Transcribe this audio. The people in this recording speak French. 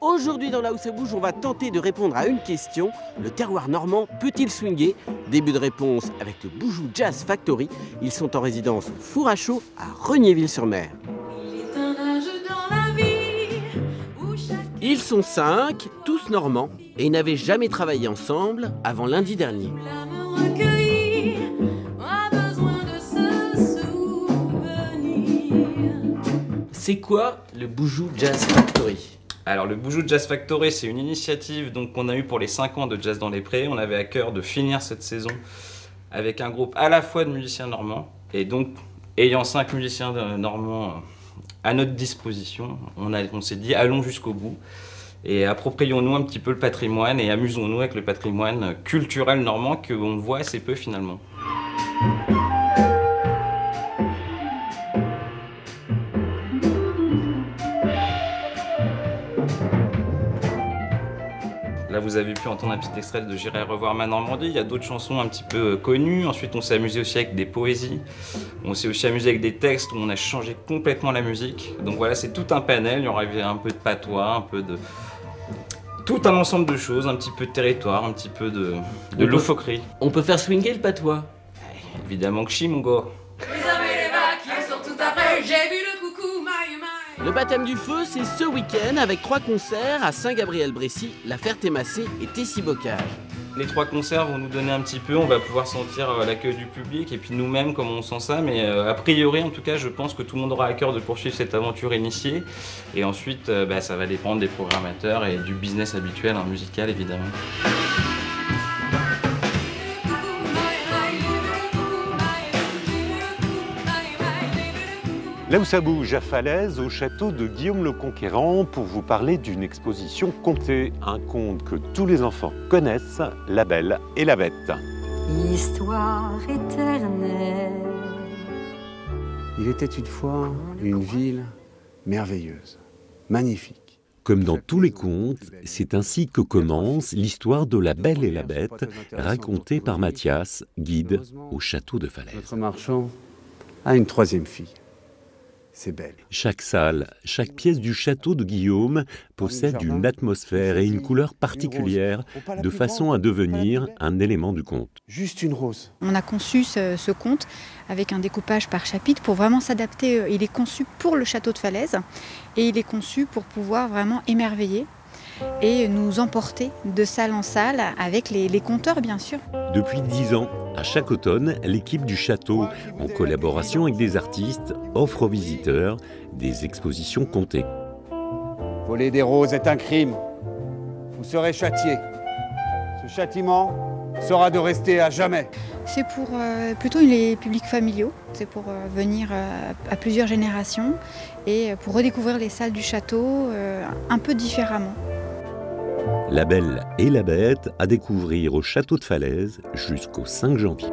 Aujourd'hui dans Là où ça bouge, on va tenter de répondre à une question. Le terroir normand peut-il swinguer? Début de réponse avec le Boujou Jazz Factory. Ils sont en résidence au Four à Chaud à Regniéville-sur-Mer. Ils sont 5, tous normands, et n'avaient jamais travaillé ensemble avant lundi dernier. C'est quoi le Boujou Jazz Factory? Alors le Boujou Jazz Factory, c'est une initiative qu'on a eue pour les 5 ans de Jazz dans les Prés. On avait à cœur de finir cette saison avec un groupe à la fois de musiciens normands, et donc ayant 5 musiciens normands à notre disposition, on s'est dit allons jusqu'au bout et approprions-nous un petit peu le patrimoine et amusons-nous avec le patrimoine culturel normand qu'on voit assez peu finalement. Là, vous avez pu entendre un petit extrait de J'irai revoir ma Normandie. Il y a d'autres chansons un petit peu connues. Ensuite, on s'est amusé aussi avec des poésies. On s'est aussi amusé avec des textes où on a changé complètement la musique. Donc voilà, c'est tout un panel. Il y aura un peu de patois, un peu de... tout un ensemble de choses, un petit peu de territoire, un petit peu de loufoquerie. On peut faire swinger le patois? Évidemment que chi, mon gars. Le baptême du feu, c'est ce week-end avec 3 concerts à Saint-Gabriel-Brécy, La Ferté-Massé et Tessy-Bocage. Les 3 concerts vont nous donner un petit peu, on va pouvoir sentir l'accueil du public et puis nous-mêmes comment on sent ça, mais a priori en tout cas je pense que tout le monde aura à cœur de poursuivre cette aventure initiée et ensuite ça va dépendre des programmateurs et du business habituel, musical évidemment. Là où ça bouge à Falaise, au château de Guillaume le Conquérant, pour vous parler d'une exposition contée, un conte que tous les enfants connaissent, La Belle et la Bête. Histoire éternelle. Il était une fois une ville merveilleuse, magnifique. Comme dans tous les contes, c'est ainsi que commence l'histoire de La Belle et la Bête, racontée par Mathias, guide au château de Falaise. Notre marchand a une 3e fille. C'est belle. Chaque salle, chaque pièce du château de Guillaume possède une atmosphère et une couleur particulière de façon à devenir un élément du conte. Juste une rose. On a conçu ce conte avec un découpage par chapitre pour vraiment s'adapter. Il est conçu pour le château de Falaise et il est conçu pour pouvoir vraiment émerveiller et nous emporter de salle en salle avec les conteurs bien sûr. Depuis 10 ans, à chaque automne, l'équipe du château, en collaboration avec des artistes, offre aux visiteurs des expositions contées. Voler des roses est un crime. Vous serez châtié. Ce châtiment sera de rester à jamais. C'est pour plutôt les publics familiaux, c'est pour venir à plusieurs générations et pour redécouvrir les salles du château un peu différemment. La Belle et la Bête à découvrir au château de Falaise jusqu'au 5 janvier.